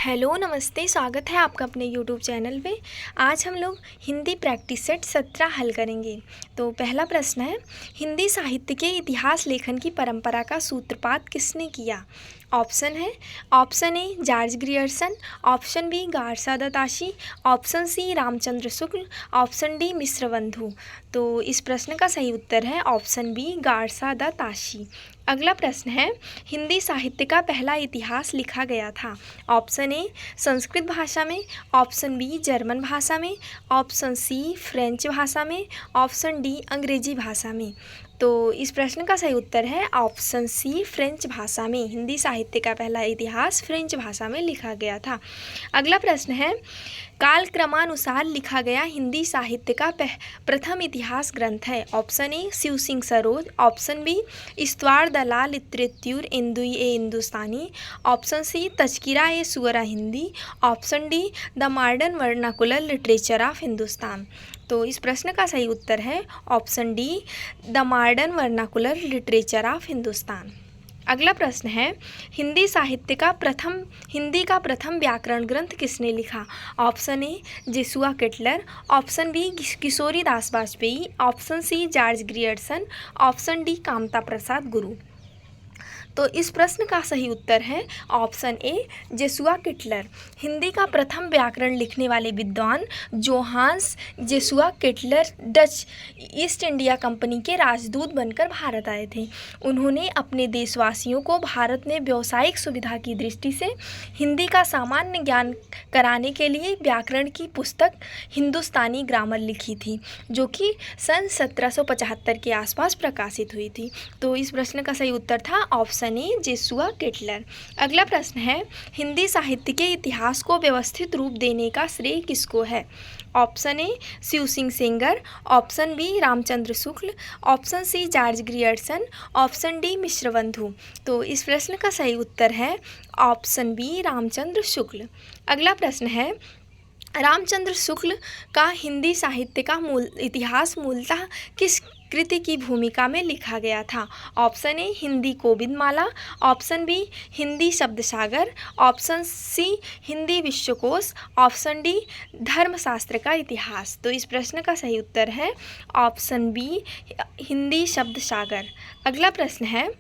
Hello नमस्ते, स्वागत है आपका अपने यूट्यूब चैनल पे। आज हम लोग हिंदी प्रैक्टिस सेट 17 हल करेंगे। तो पहला प्रश्न है, हिंदी साहित्य के इतिहास लेखन की परंपरा का सूत्रपात किसने किया? ऑप्शन है, option A George Grierson, option B Garcin de Tassy, option C Ramchandra Shukla, option D Mishrabandhu. तो इस प्रश्न का सही उत्तर है ऑप्शन बी गारसा दत्ताशी। अगला प्रश्न है, हिंदी साहित्य का पहला इतिहास लिखा गया था। ऑप्शन ए संस्कृत भाषा में, ऑप्शन बी जर्मन भाषा में, ऑप्शन सी फ्रेंच भाषा में, ऑप्शन डी अंग्रेजी भाषा में। तो इस प्रश्न का सही उत्तर है ऑप्शन सी फ्रेंच भाषा में। हिंदी साहित्य का पहला इतिहास फ्रेंच भाषा में लिखा गया था। अगला प्रश्न है, कालक्रमानुसार लिखा गया हिंदी साहित्य का प्रथम इतिहास ग्रंथ है। Option A Shiv Singh Saroj, option B इस्तवार दलाल लिटरेच्यूर इंदुई ए हिंदुस्तानी, option C Tazkira e Shuara Hindi, option D the modern vernacular literature of Hindustan. तो इस प्रश्न का सही उत्तर है option D the modern vernacular literature of Hindustan. अगला प्रश्न है, हिंदी का प्रथम व्याकरण ग्रंथ किसने लिखा? Option A Joshua Ketelaar, option B Kishoridas Vajpeyi, option C George Grierson, option D Kamta Prasad Guru. तो इस प्रश्न का सही उत्तर है option A Joshua Ketelaar. Hindi का प्रथम व्याकरण लिखने वाले विद्वान Johannes Joshua Ketelaar Dutch East India company के राजदूत बनकर भारत आए थे। उन्होंने अपने देशवासियों को भारत में व्यावसायिक सुविधा की दृष्टि से हिंदी का सामान्य ज्ञान कराने के लिए व्याकरण की पुस्तक हिंदुस्तानी ग्रामर लिखी थी, जो कि सन 1775 के आसपास प्रकाशित हुई थी। तो इस प्रश्न का सही उत्तर था ऑप्शन ए जेसुआ केटलर। अगला प्रश्न है, हिंदी साहित्य के इतिहास को व्यवस्थित रूप देने का श्रेय किसको है? Option A Shiv Singh Sengar, option B Ramchandra Shukla, option C George Grierson, option D Mishrabandhu. तो इस प्रश्न का सही उत्तर है ऑप्शन बी रामचंद्र शुक्ल। अगला प्रश्न है, रामचंद्र शुक्ल का हिंदी साहित्य का इतिहास मूलतः किस कृति की भूमिका में लिखा गया था? Option A Hindi Kovidmala, option B Hindi Shabdsagar, option C Hindi Vishwakosh, option D धर्मशास्त्र का इतिहास। तो इस प्रश्न का सही उत्तर है ऑप्शन बी हिंदी शब्दसागर। अगला प्रश्न है,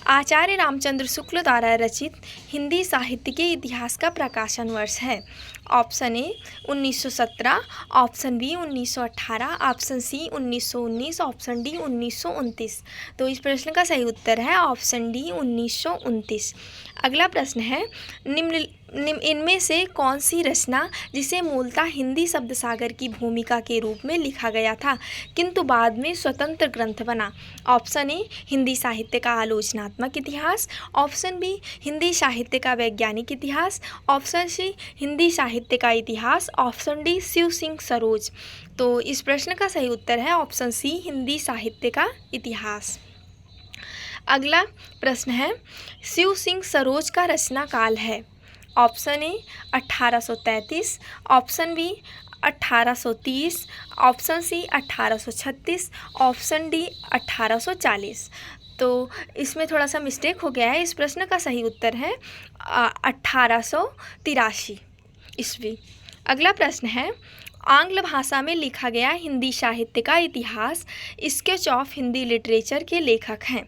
आचार्य रामचंद्र शुक्ल द्वारा रचित हिंदी साहित्य के इतिहास का प्रकाशन वर्ष है। Option A 1917, option B 1918, option C 1919, option D 1929। तो इस प्रश्न का सही उत्तर है ऑप्शन डी 1929। अगला प्रश्न है, इनमें से कौन सी रचना जिसे मूलतः हिंदी शब्दसागर की भूमिका के रूप में लिखा गया था किंतु बाद में स्वतंत्र ग्रंथ बना? ऑप्शन ए हिंदी साहित्य का आलोचनात्मक इतिहास, ऑप्शन बी हिंदी साहित्य का वैज्ञानिक इतिहास, ऑप्शन सी हिंदी साहित्य का इतिहास, ऑप्शन डी शिव सिंह सरोज। तो इस प्रश्न का सही उत्तर है ऑप्शन सी हिंदी साहित्य का इतिहास। अगला प्रश्न है, शिव सिंह सरोज का रचना काल है। Option A 1833, option B 1830, option C 1836, option D 1840। तो इसमें थोड़ा सा मिस्टेक हो गया है। इस प्रश्न का सही उत्तर है 1883 ईस्वी। अगला प्रश्न है, आंग्ल भाषा में लिखा गया हिंदी साहित्य का इतिहास स्केच ऑफ हिंदी लिटरेचर के लेखक हैं।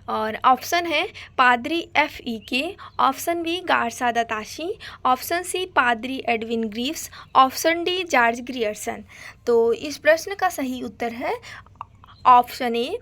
और ऑप्शन है पादरी FEK, option B Garcin de Tassy, option C पादरी Edwin Greaves, option D George Grierson. तो इस प्रश्न का सही उत्तर है ऑप्शन ए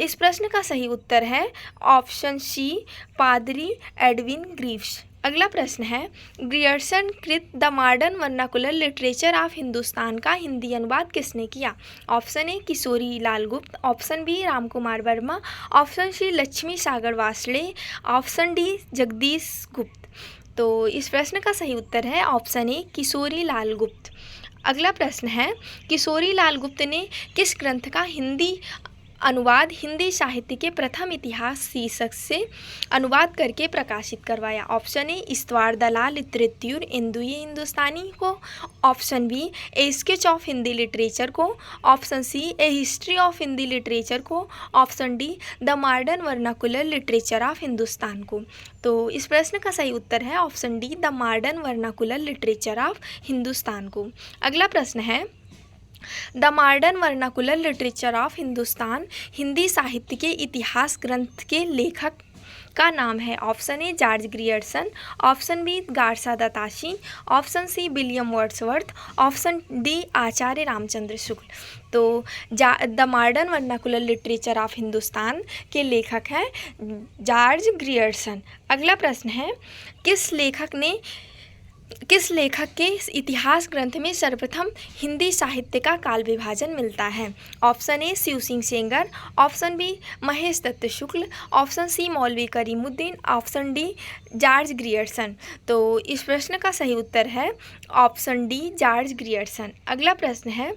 इस प्रश्न का सही उत्तर है ऑप्शन सी पादरी एडविन ग्रीव्स। अगला प्रश्न है, ग्रियर्सन कृत the modern vernacular literature of Hindustan का हिंदी अनुवाद किसने किया? Option A Kishori Lal Gupt, option B Ramkumar Verma, option C Lakshmi Sagar वासले, ऑप्शन डी जगदीश गुप्त। तो इस प्रश्न का सही उत्तर है ऑप्शन ए किशोरी लाल गुप्त। अगला प्रश्न है, किशोरी लाल गुप्त ने किस ग्रंथ का हिंदी अनुवाद हिंदी साहित्य के प्रथम इतिहास शीर्षक से अनुवाद करके प्रकाशित करवाया। ऑप्शन ए इस्तवार दलाल लिटरेच्यूर इंदुए हिंदुस्तानी को, option B a sketch of Hindi literature को, option C a history of Hindi literature को, option D the modern vernacular literature of Hindustan को। तो इस प्रश्न का सही उत्तर है option D the modern vernacular literature of Hindustan को। अगला प्रश्न है the modern vernacular literature of Hindustan Hindi साहित्य के इतिहास ग्रंथ के लेखक का नाम है। Option A George Grierson, option B Garcin de Tassy, option C William Wordsworth, option D Acharya Ramchandra Shukla. तो the modern vernacular literature of Hindustan के लेखक हैं जॉर्ज ग्रियर्सन। अगला प्रश्न है किस लेखक के इतिहास ग्रंथ में सर्वप्रथम हिंदी साहित्य का काल विभाजन मिलता है। Option A Shiv Singh Sengar, option B Mahesh Dutt Shukla, option C Maulvi Karimuddin, option D George Grierson. तो इस प्रश्न का सही उत्तर है ऑप्शन डी जॉर्ज ग्रियर्सन। अगला प्रश्न है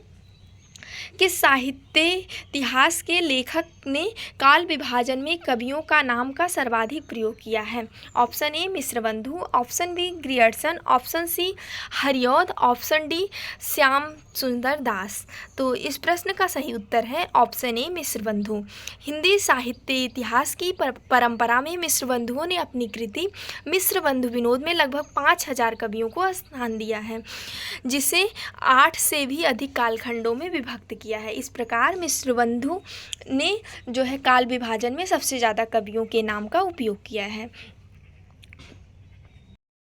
किस साहित्य इतिहास के लेखक ने काल विभाजन में कवियों का नाम का सर्वाधिक प्रयोग किया है। Option A Mishrabandhu, option B Grierson, option C Hariaudh, option D Shyam Sundar Das. तो इस प्रश्न का सही उत्तर है ऑप्शन ए मिश्रबंधु। हिंदी साहित्य इतिहास की परंपरा में मिश्रबंधुओं ने अपनी कृति मिश्रबंधु विनोद में लगभग 5000 कवियों को स्थान दिया है, जिसे 8 से भी अधिक कालखंडों में विभक्त किया है। इस प्रकार मिश्रबंधु ने जो है काल विभाजन में सबसे ज़्यादा कवियों के नाम का उपयोग किया है।